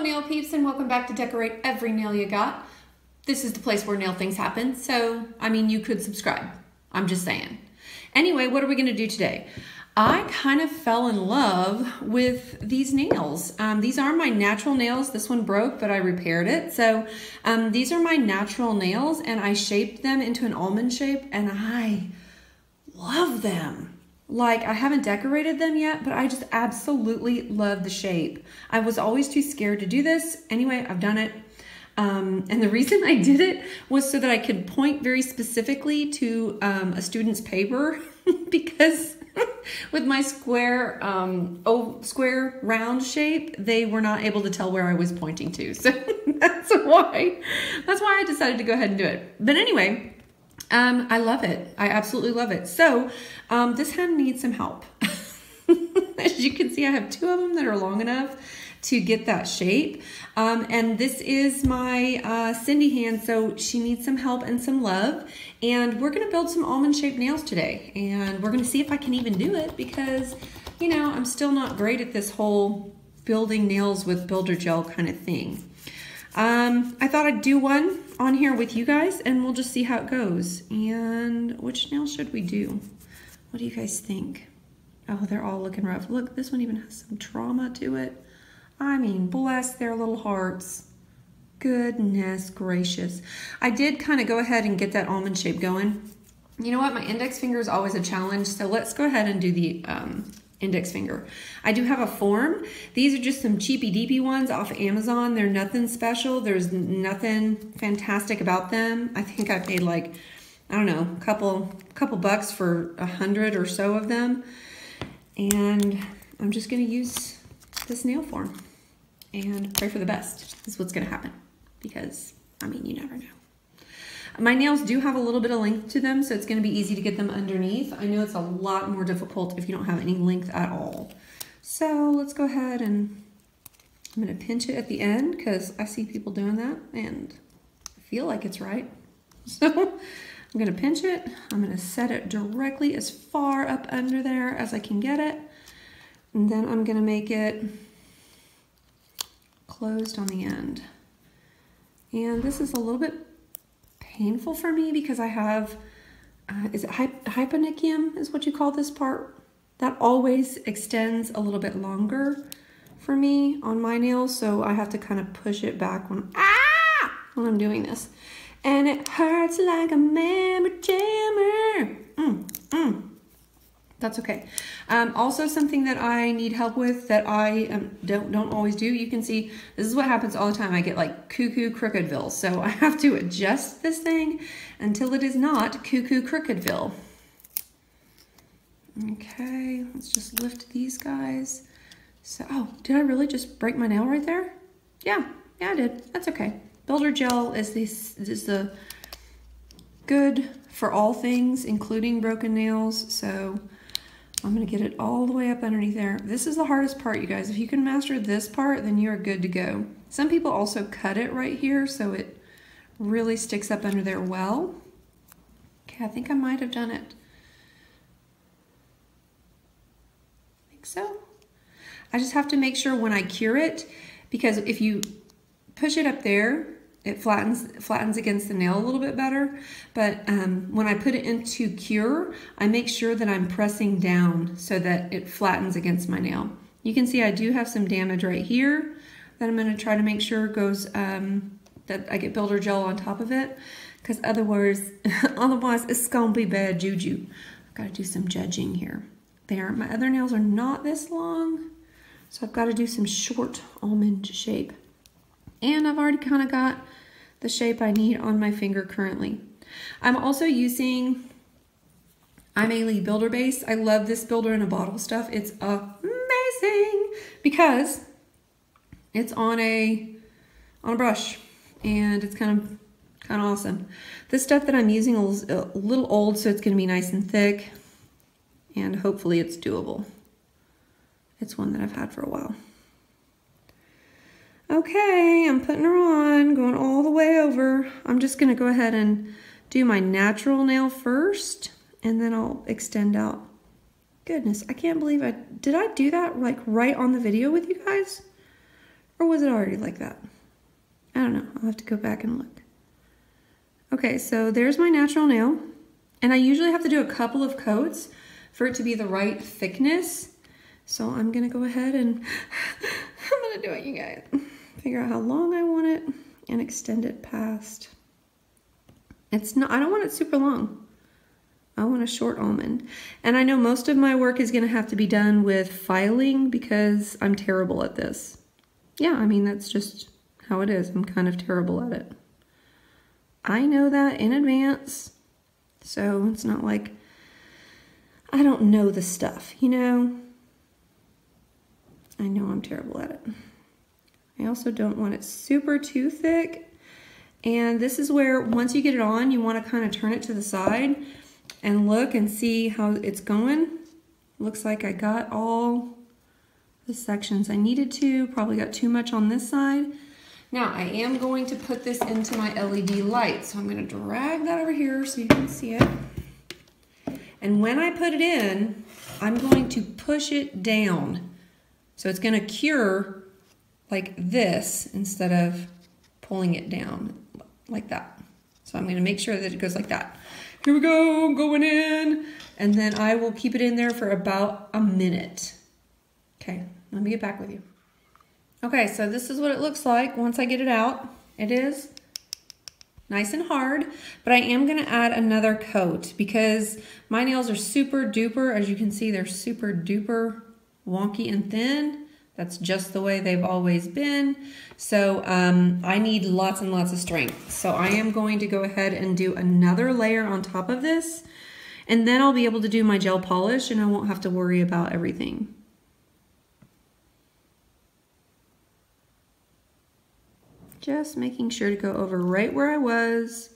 nail peeps, and welcome back to Decorate Every Nail You Got. This is the place where nail things happen, so, I mean, you could subscribe. I'm just saying. Anyway, what are we going to do today? I kind of fell in love with these nails. These are my natural nails. This one broke, but I repaired it. So these are my natural nails, and I shaped them into an almond shape, and I love them. Like, I haven't decorated them yet, but I just absolutely love the shape. I was always too scared to do this. Anyway, I've done it. And the reason I did it was so that I could point very specifically to a student's paper because with my square round shape, they were not able to tell where I was pointing to. So that's why I decided to go ahead and do it. But anyway, I love it. I absolutely love it. So this hand needs some help. As you can see, I have two of them that are long enough to get that shape. And this is my Cindy hand, so she needs some help and some love. And we're gonna build some almond shaped nails today. And we're gonna see if I can even do it because, you know, I'm still not great at this whole building nails with builder gel kind of thing. I thought I'd do one on here with you guys and we'll just see how it goes. And which nail should we do? What do you guys think? Oh, they're all looking rough. Look, this one even has some trauma to it. I mean, bless their little hearts. Goodness gracious. I did kind of go ahead and get that almond shape going. You know what? My index finger is always a challenge. So let's go ahead and do the index finger. I do have a form. These are just some cheapy deepy ones off of Amazon. They're nothing special. There's nothing fantastic about them. I think I paid like, I don't know, a couple bucks for 100 or so of them. And I'm just going to use this nail form and pray for the best. This is what's going to happen because, I mean, you never know. My nails do have a little bit of length to them, so it's going to be easy to get them underneath. I know it's a lot more difficult if you don't have any length at all. So let's go ahead and I'm going to pinch it at the end because I see people doing that and I feel like it's right. So I'm going to pinch it. I'm going to set it directly as far up under there as I can get it. And then I'm going to make it closed on the end. And this is a little bit painful for me because I have, is it hyponychium is what you call this part? That always extends a little bit longer for me on my nails. So I have to kind of push it back when I'm doing this. And it hurts like a mammoth jammer. That's okay. Also something that I need help with that I don't always do. You can see this is what happens all the time. I get like cuckoo crookedville. So I have to adjust this thing until it is not cuckoo crookedville. Okay, let's just lift these guys. So, oh, did I really just break my nail right there? Yeah, I did. That's okay. Builder gel is the good for all things, including broken nails. So I'm going to get it all the way up underneath there. This is the hardest part, you guys. If you can master this part, then you're good to go. Some people also cut it right here so it really sticks up under there well. Okay, I think I might have done it. I think so. I just have to make sure when I cure it, because if you push it up there, it flattens against the nail a little bit better. But when I put it into cure, I make sure that I'm pressing down so that it flattens against my nail. You can see I do have some damage right here that I'm going to try to make sure goes, that I get builder gel on top of it. Because otherwise it's going to be bad juju. I've got to do some judging here. There, my other nails are not this long. So I've got to do some short almond shape. And I've already kind of got the shape I need on my finger currently. I'm also using Aimeili builder base. I love this builder in a bottle stuff. It's amazing because it's on a brush and it's kind of awesome. This stuff that I'm using is a little old, so it's going to be nice and thick and hopefully it's doable. It's one that I've had for a while. Okay, I'm putting her on, going all the way over. I'm just going to go ahead and do my natural nail first, and then I'll extend out. Goodness, I can't believe did I do that like right on the video with you guys? Or was it already like that? I don't know. I'll have to go back and look. Okay, so there's my natural nail. And I usually have to do a couple of coats for it to be the right thickness. So I'm gonna go ahead and I'm gonna do it, you guys. Figure out how long I want it and extend it past. I don't want it super long. I want a short almond. And I know most of my work is gonna have to be done with filing because I'm terrible at this. Yeah, I mean, that's just how it is. I'm kind of terrible at it. I know that in advance. So it's not like I don't know the stuff, you know? I know I'm terrible at it. I also don't want it super too thick. And this is where, once you get it on, you want to kind of turn it to the side and look and see how it's going. Looks like I got all the sections I needed to. Probably got too much on this side. Now, I am going to put this into my LED light. So I'm going to drag that over here so you can see it. And when I put it in, I'm going to push it down. So it's going to cure like this instead of pulling it down like that. So I'm going to make sure that it goes like that. Here we go, I'm going in. And then I will keep it in there for about a minute. Okay, let me get back with you. Okay, so this is what it looks like once I get it out. It is nice and hard, but I am gonna add another coat because my nails are super duper, as you can see, they're super duper wonky and thin. That's just the way they've always been. So I need lots and lots of strength. So I am going to go ahead and do another layer on top of this, and then I'll be able to do my gel polish and I won't have to worry about everything. Just making sure to go over right where I was.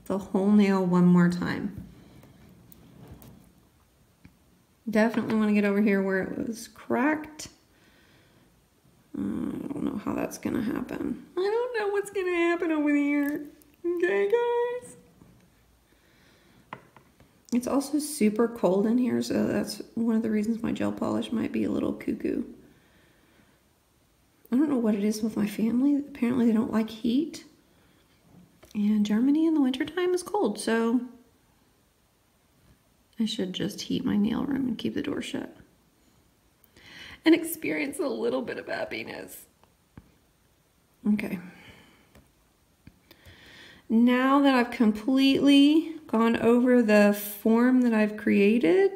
The whole nail one more time. Definitely want to get over here where it was cracked. I don't know how that's going to happen. I don't know what's going to happen over here. Okay, guys. It's also super cold in here, so that's one of the reasons my gel polish might be a little cuckoo. I don't know what it is with my family. Apparently they don't like heat. And Germany in the wintertime is cold, so I should just heat my nail room and keep the door shut. And experience a little bit of happiness. Okay. Now that I've completely gone over the form that I've created,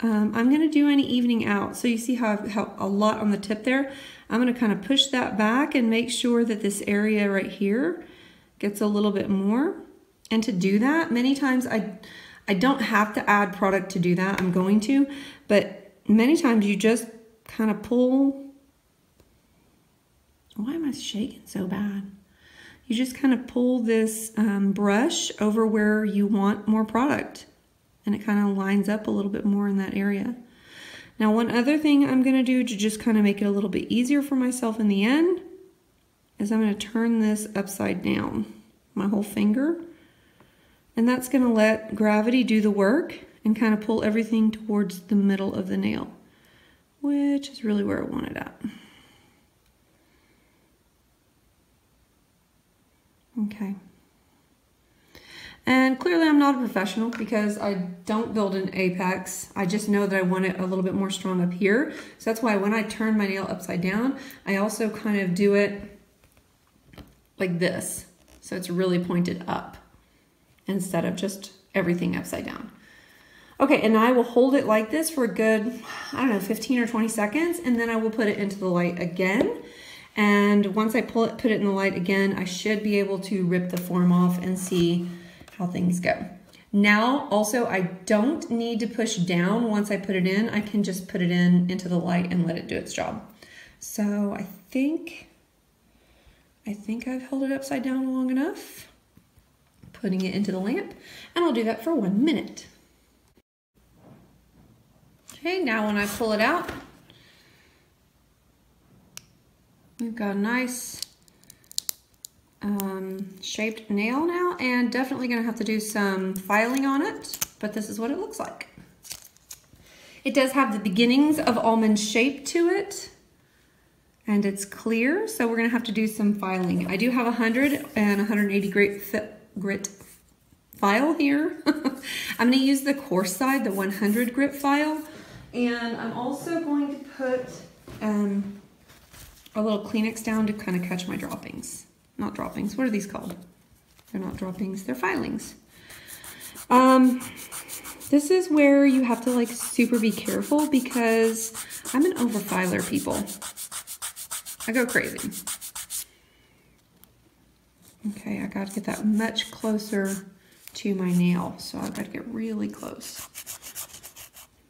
I'm going to do an evening out. So you see how I've a lot on the tip there. I'm going to kind of push that back and make sure that this area right here gets a little bit more. And to do that, many times I don't have to add product to do that. I'm going to, but many times you just kind of pull. Why am I shaking so bad? You just kind of pull this brush over where you want more product. And it kind of lines up a little bit more in that area. Now, one other thing I'm going to do to just kind of make it a little bit easier for myself in the end is I'm going to turn this upside down, my whole finger. And that's going to let gravity do the work and kind of pull everything towards the middle of the nail, which is really where I want it at. Okay. And clearly I'm not a professional because I don't build an apex. I just know that I want it a little bit more strong up here. So that's why when I turn my nail upside down, I also kind of do it like this. So it's really pointed up instead of just everything upside down. Okay, and I will hold it like this for a good, I don't know, 15 or 20 seconds, and then I will put it into the light again. And once I put it in the light again, I should be able to rip the form off and see how things go. Now, also, I don't need to push down once I put it in. I can just put it into the light and let it do its job. So I think I've held it upside down long enough. Putting it into the lamp, and I'll do that for 1 minute. Okay, now when I pull it out, we've got a nice shaped nail now, and definitely gonna have to do some filing on it, but this is what it looks like. It does have the beginnings of almond shape to it, and it's clear, so we're gonna have to do some filing. I do have 100 and 180 grit file here. I'm gonna use the coarse side, the 100 grit file, and I'm also going to put a little Kleenex down to kind of catch my droppings. Not droppings, what are these called? They're not droppings, they're filings. This is where you have to like super be careful because I'm an overfiler, people. I go crazy. Okay, I got to get that much closer to my nail, so I've got to get really close.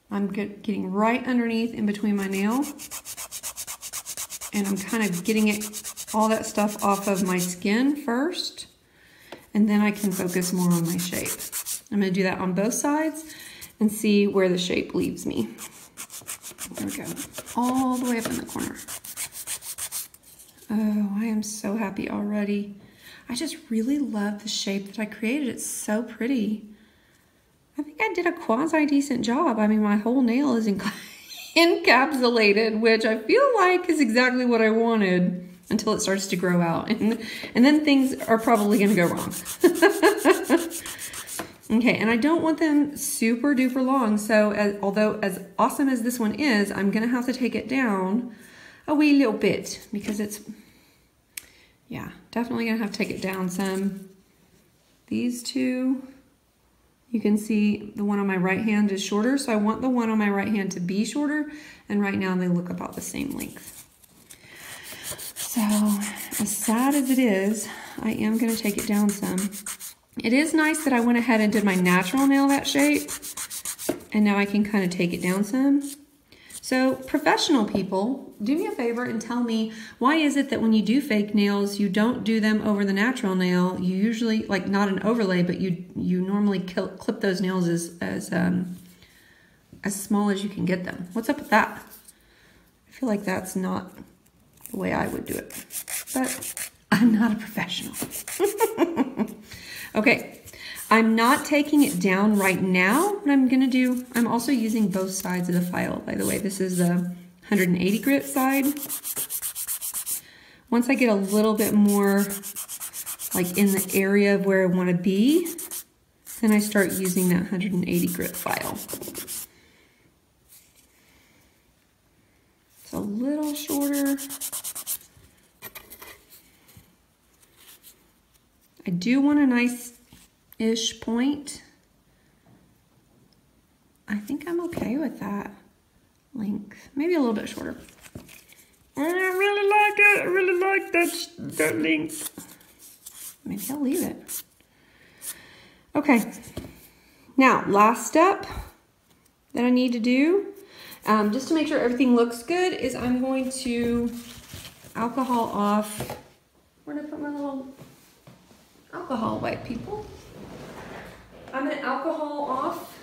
I'm getting right underneath in between my nail, and I'm kind of getting all that stuff off of my skin first, and then I can focus more on my shape. I'm going to do that on both sides and see where the shape leaves me. There we go. All the way up in the corner. Oh, I am so happy already. I just really love the shape that I created. It's so pretty. I think I did a quasi-decent job. I mean, my whole nail is encapsulated, which I feel like is exactly what I wanted until it starts to grow out. And then things are probably going to go wrong. Okay, and I don't want them super duper long, so although as awesome as this one is, I'm gonna have to take it down a wee little bit because it's, yeah, definitely gonna have to take it down some. These two, you can see the one on my right hand is shorter, so I want the one on my right hand to be shorter, and right now they look about the same length. So, as sad as it is, I am gonna take it down some. It is nice that I went ahead and did my natural nail that shape, and now I can kind of take it down some. So professional people, do me a favor and tell me, why is it that when you do fake nails, you don't do them over the natural nail? You usually, like not an overlay, but you normally clip those nails as small as you can get them. What's up with that? I feel like that's not the way I would do it, but I'm not a professional. Okay, I'm not taking it down right now. What I'm gonna do, I'm also using both sides of the file, by the way. This is the 180 grit side. Once I get a little bit more like in the area of where I wanna be, then I start using that 180 grit file. It's a little shorter. I do want a nice-ish point. I think I'm okay with that length. Maybe a little bit shorter. I really like it. I really like that length. Maybe I'll leave it. Okay. Now, last step that I need to do, just to make sure everything looks good, is I'm going to alcohol off. Where did I put my little alcohol wipe, people? I'm going to alcohol off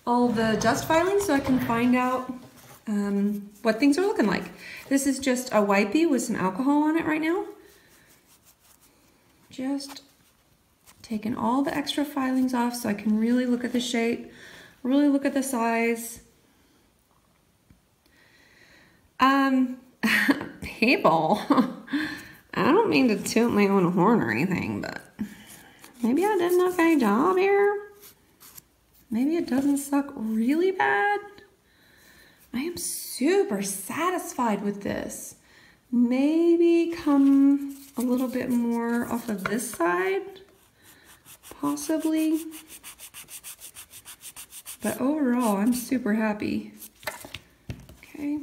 all the dust filings so I can find out what things are looking like. This is just a wipey with some alcohol on it right now. Just taking all the extra filings off so I can really look at the shape, really look at the size. People, I don't mean to toot my own horn or anything, but maybe I did an okay job here. Maybe it doesn't suck really bad. I am super satisfied with this. Maybe come a little bit more off of this side, possibly. But overall, I'm super happy. Okay.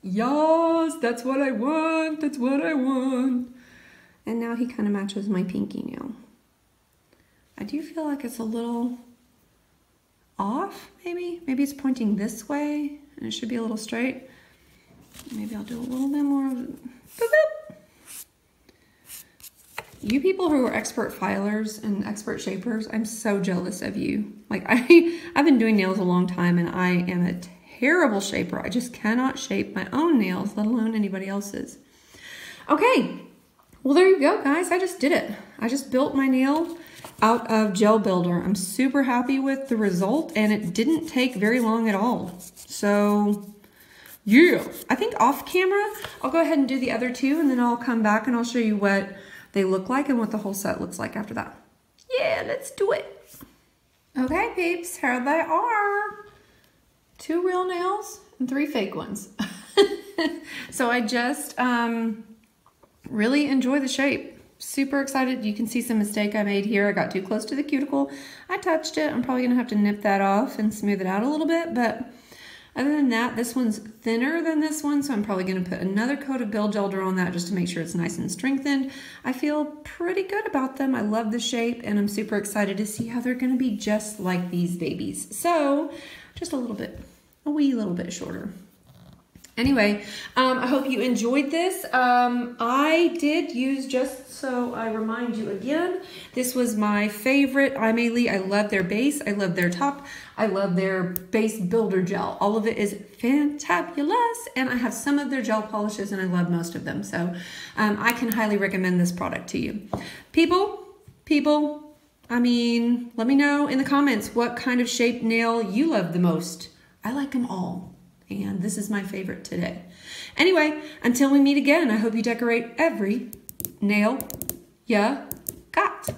Yes, that's what I want. That's what I want. And now he kind of matches my pinky nail. I do feel like it's a little off, maybe. Maybe it's pointing this way and it should be a little straight. Maybe I'll do a little bit more of it. You people who are expert filers and expert shapers, I'm so jealous of you. Like I've been doing nails a long time and I am a terrible shaper. I just cannot shape my own nails, let alone anybody else's. Okay, well there you go, guys. I just did it. I just built my nail out of Gel Builder. I'm super happy with the result, and it didn't take very long at all. So yeah, I think off camera, I'll go ahead and do the other two, and then I'll come back and I'll show you what they look like and what the whole set looks like after that. Yeah, let's do it. Okay, peeps, here they are. 2 real nails and 3 fake ones. So I just really enjoy the shape. Super excited. You can see some mistake I made here. I got too close to the cuticle. I touched it. I'm probably going to have to nip that off and smooth it out a little bit, but other than that, this one's thinner than this one, so I'm probably going to put another coat of Build Gelder on that just to make sure it's nice and strengthened. I feel pretty good about them. I love the shape, and I'm super excited to see how they're going to be just like these babies. So, just a wee little bit shorter. Anyway, I hope you enjoyed this. I did use, just so I remind you again, this was my favorite Aimeili. I love their base. I love their top. I love their base builder gel. All of it is fantabulous, and I have some of their gel polishes, and I love most of them. So I can highly recommend this product to you. People, I mean, let me know in the comments what kind of shaped nail you love the most. I like them all. And this is my favorite today. Anyway, until we meet again, I hope you decorate every nail ya got.